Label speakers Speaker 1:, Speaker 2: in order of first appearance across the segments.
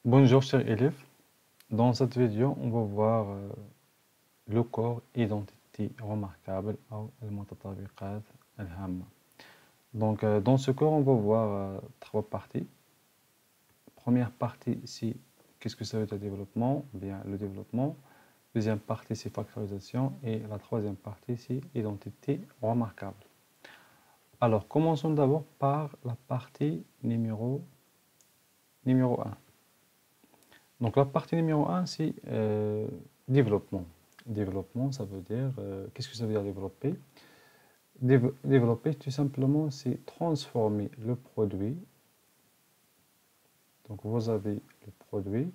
Speaker 1: Bonjour chers élèves, dans cette vidéo on va voir le corps identité remarquable ou المتطابقات الهامة. Donc dans ce corps on va voir trois parties. Première partie c'est qu'est-ce que ça veut dire développement, bien le développement. Deuxième partie c'est factorisation et la troisième partie c'est identité remarquable. Alors commençons d'abord par la partie numéro 1. Donc la partie numéro 1, c'est développement. Développement, ça veut dire, qu'est-ce que ça veut dire développer? Développer, tout simplement, c'est transformer le produit. Donc vous avez le produit.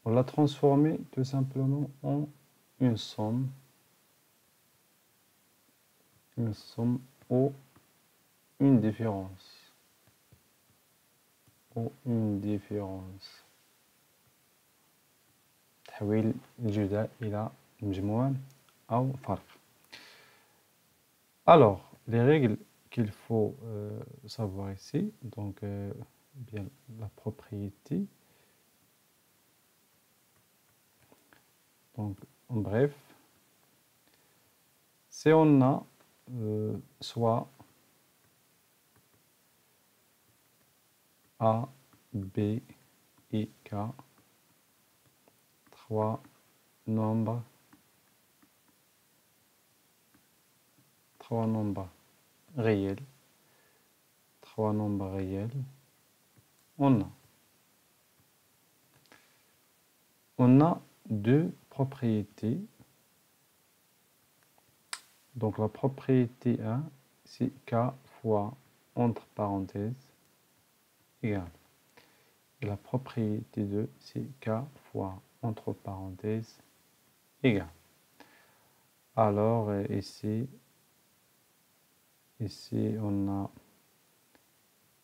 Speaker 1: On l'a transformé tout simplement en une somme ou une différence. Ou une différence. تحويل الجداء إلى مجموع أو فرق. Alors, les règles qu'il faut savoir ici, donc bien la propriété. Donc, en bref, si on a soit A, B et K, trois nombres réels, on a deux propriétés. Donc la propriété 1, c'est K fois entre parenthèses égale. Et la propriété 2, c'est K fois entre parenthèses égale. Alors ici on a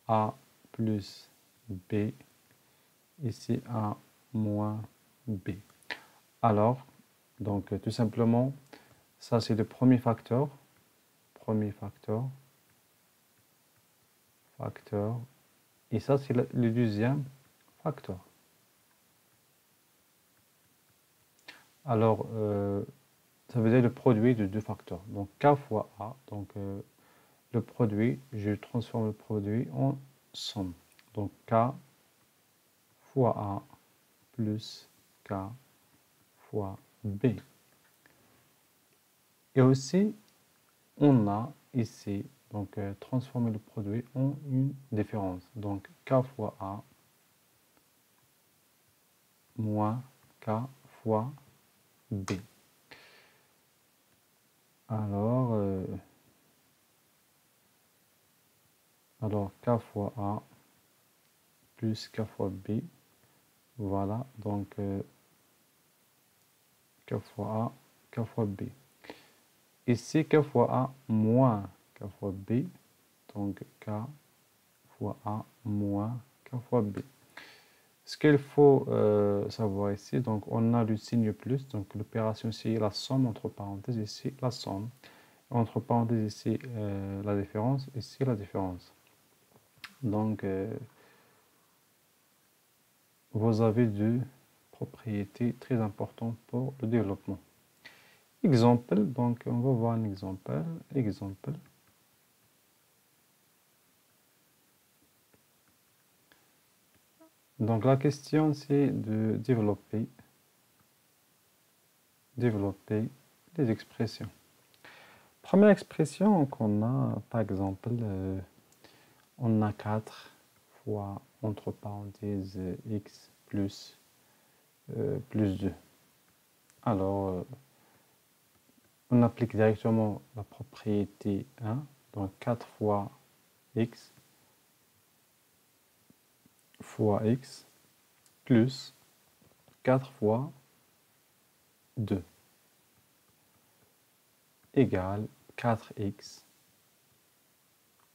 Speaker 1: A plus B, ici A moins B. Alors, donc tout simplement, ça c'est le premier facteur. Et ça c'est le deuxième facteur. Alors, ça veut dire le produit de deux facteurs. Donc K fois A, donc le produit, je transforme le produit en somme. Donc K fois A plus K fois B. Et aussi, on a ici, donc transformer le produit en une différence. Donc K fois A moins K fois B. Alors K fois A plus K fois B. Voilà, donc K fois A, K fois B. Ici, K fois A moins K fois B. Donc K fois A moins K fois B. Ce qu'il faut savoir ici, donc on a le signe plus, donc l'opération ici, la somme, entre parenthèses, ici la somme. Entre parenthèses, ici la différence, ici la différence. Donc, vous avez deux propriétés très importantes pour le développement. Exemple, donc on va voir un exemple. Donc la question c'est de développer les expressions. Première expression qu'on a, par exemple, on a 4 fois, entre parenthèses, x plus 2. Alors, on applique directement la propriété 1, donc 4 fois x plus 4 fois 2 égale 4x.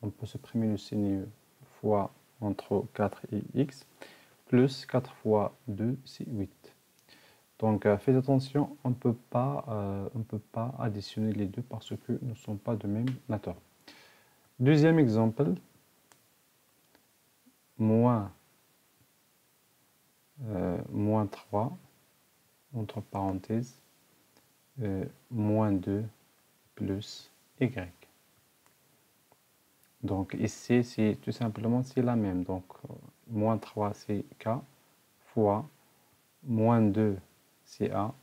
Speaker 1: On peut supprimer le signe fois entre 4 et x, plus 4 fois 2, c'est 8. Donc faites attention, on ne peut pas additionner les deux parce que nous ne sont pas de même nature. Deuxième exemple, moins moins 3, entre parenthèses, moins 2 plus y. Donc ici, c'est tout simplement c'est la même. Donc moins 3 c'est k fois moins 2 c'est a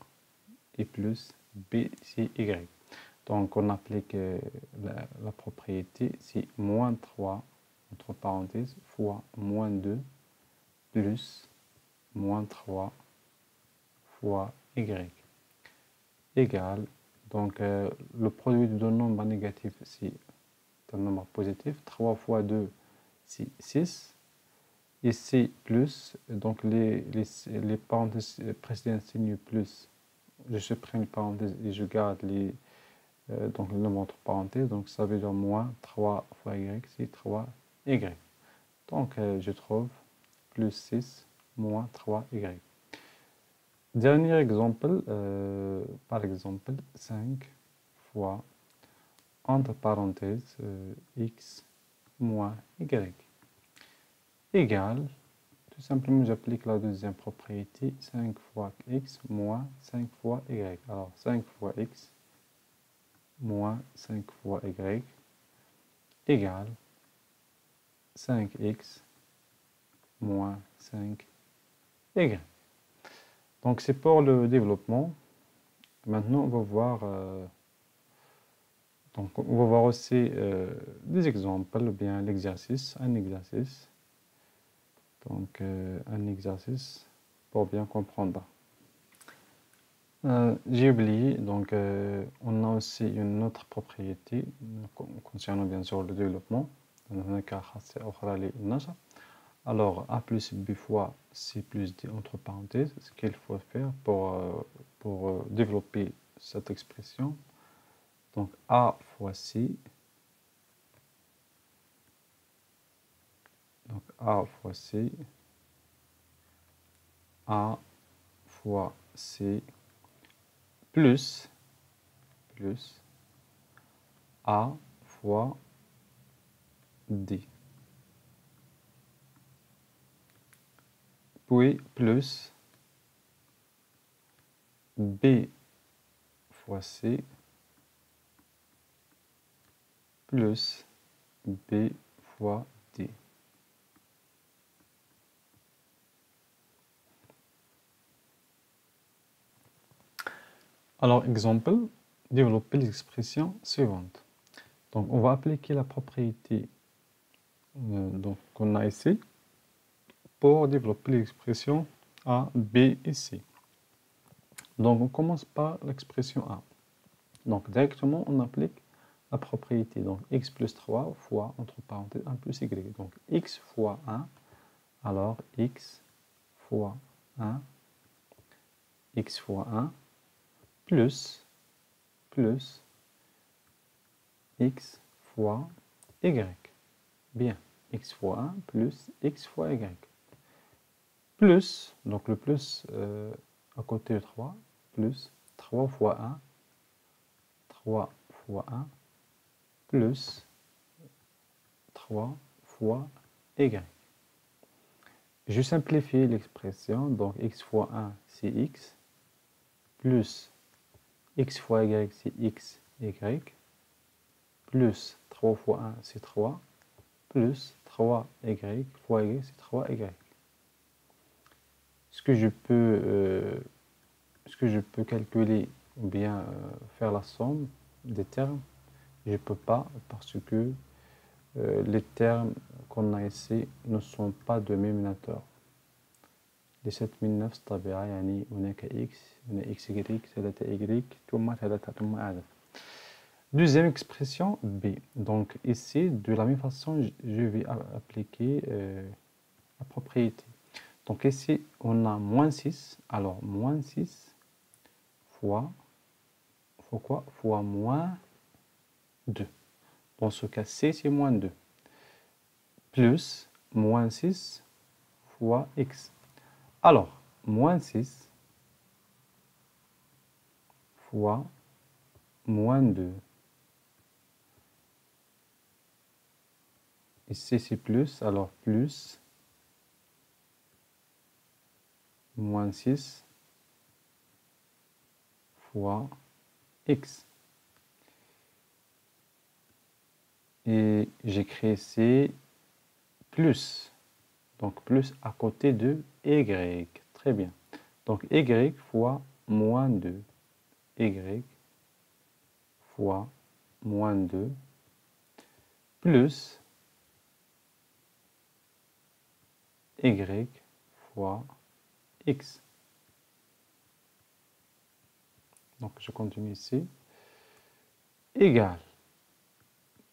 Speaker 1: et plus b c'est y. Donc on applique la propriété, c'est moins 3 entre parenthèses fois moins 2 plus moins 3 fois y égale, donc le produit de deux nombres négatifs c'est un nombre positif, 3 fois 2 c'est 6, ici plus, donc les parenthèses précédentes signent plus, je supprime les parenthèses et je garde donc le nombre entre parenthèses, donc ça veut dire moins 3 fois y c'est 3y. Donc je trouve plus 6 moins 3y. Dernier exemple, par exemple 5 fois entre parenthèses x moins y égale, tout simplement j'applique la deuxième propriété, 5 fois x moins 5 fois y. Alors 5 fois x moins 5 fois y égale 5x moins 5y. Donc c'est pour le développement. Maintenant on va voir, donc on va voir aussi des exemples, ou bien l'exercice, un exercice. Donc un exercice pour bien comprendre. J'ai oublié, donc on a aussi une autre propriété concernant bien sûr le développement. Alors a plus b fois c plus d entre parenthèses, ce qu'il faut faire pour développer cette expression. Donc a fois c, donc a fois c, a fois c plus a fois d, puis plus b fois c plus b fois d. Alors, exemple, développer l'expression suivante. Donc, on va appliquer la propriété qu'on a ici pour développer l'expression A, B et C. Donc, on commence par l'expression A. Donc, directement, on applique la propriété. Donc, x plus 3 fois, entre parenthèses, 1 plus y. Donc, x fois 1, alors x fois 1, x fois 1, plus x fois y. Bien, x fois 1 plus x fois y. Plus, donc le plus à côté de 3, plus 3 fois 1, 3 fois 1, plus 3 fois y. Je simplifie l'expression, donc x fois 1 c'est x, plus x fois y c'est x, y, plus 3 fois 1 c'est 3, plus 3y fois y c'est 3y. Est-ce que je peux calculer ou bien faire la somme des termes? Je ne peux pas parce que les termes qu'on a ici ne sont pas de même nature. Les 7009 طبيعة يعني هناك x, هنا xy, ثلاثة y, ثم ثلاثة ثم ألف. Deuxième expression b. Donc ici, de la même façon, je vais appliquer la propriété. Donc ici, on a moins 6. Alors, moins 6 fois quoi? Fois moins 2. Dans ce cas, c, c'est moins 2. Plus moins 6 fois x. Alors, moins 6 fois moins 2. Ici, c'est plus. Alors, plus moins 6 fois x. Et j'écris ici plus. Donc plus à côté de y. Très bien. Donc y fois moins 2. Y fois moins 2 plus y fois x. Donc je continue ici. Égal.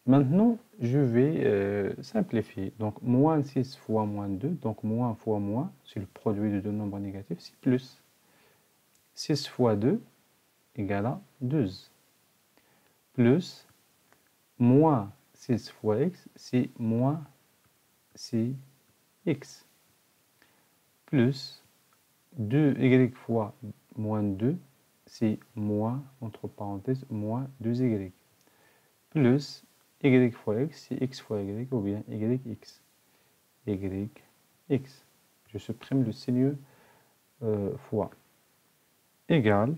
Speaker 1: Maintenant, je vais simplifier. Donc moins 6 fois moins 2. Donc moins fois moins, c'est le produit de deux nombres négatifs, c'est plus. 6 fois 2 égale à 12. Plus moins 6 fois x, c'est moins 6x. Plus 2y fois moins 2, c'est moins, entre parenthèses, moins 2y. Plus y fois x, c'est x fois y, ou bien yx. yx. Je supprime le signe fois. Égal.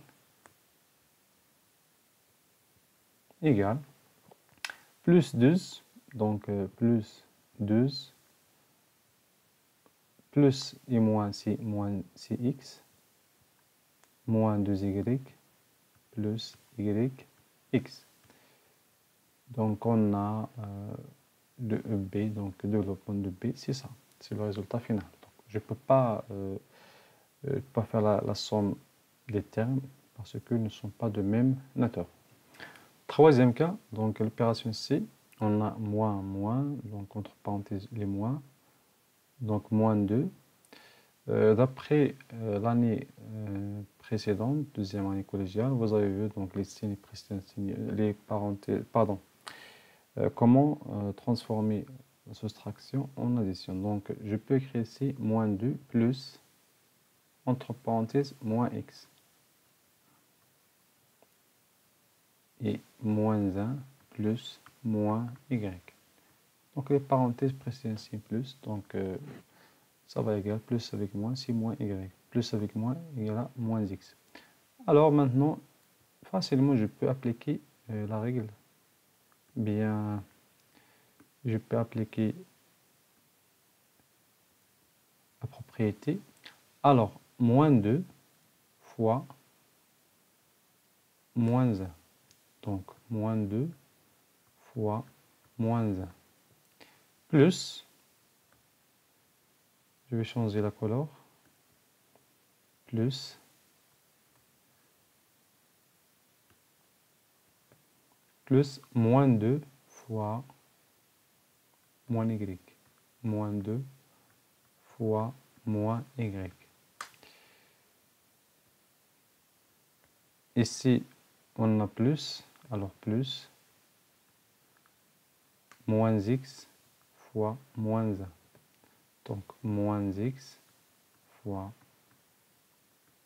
Speaker 1: Plus 12, donc plus 12, plus et moins c'est moins x, moins 2y, plus yx. Donc on a le EB, donc développement de B, c'est ça, c'est le résultat final. Donc, je ne peux pas faire la somme des termes parce qu'ils ne sont pas de même nature. Troisième cas, donc l'opération C, on a moins, donc entre parenthèses les moins, donc moins 2. D'après l'année précédente, deuxième année collégiale, vous avez vu donc les signes précédents, les parenthèses, pardon, comment transformer la soustraction en addition. Donc je peux écrire ici moins 2 plus, entre parenthèses, moins x. Et moins 1 plus moins y. Donc les parenthèses précédentes c'est plus, donc ça va égaler plus avec moins, c'est moins y. Plus avec moins égale à moins x. Alors maintenant, facilement je peux appliquer la règle. Bien, je peux appliquer la propriété. Alors, moins 2 fois moins 1. Donc, moins 2 fois moins 1. Plus, je vais changer la couleur, plus moins 2 fois moins y. Moins 2 fois moins y. Ici, on a plus, alors plus moins x fois moins 1. Donc, moins x fois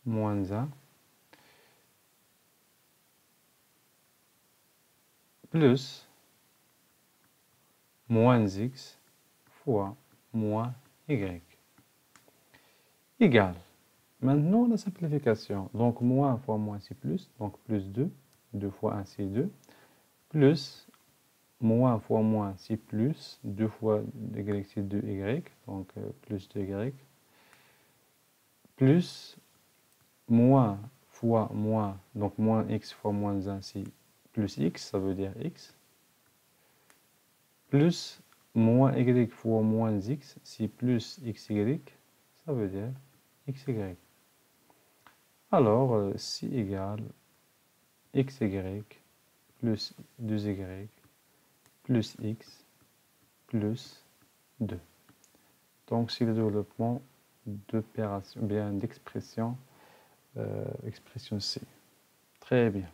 Speaker 1: moins 1 plus moins x fois moins y égale. Maintenant, la simplification. Donc, moins fois moins, c'est plus. Donc, plus 2. 2 fois 1, c'est 2. Plus moins fois moins, c'est plus. 2 fois y, c'est 2y. Donc, plus 2y. Plus moins fois moins. Donc, moins x fois moins 1, c'est plus x. Ça veut dire x. Plus moins y fois moins x, c'est plus xy. Ça veut dire xy. Alors, c'est égal xy plus 2y plus x plus 2. Donc, c'est le développement d'opération, bien d'expression, expression C. Très bien.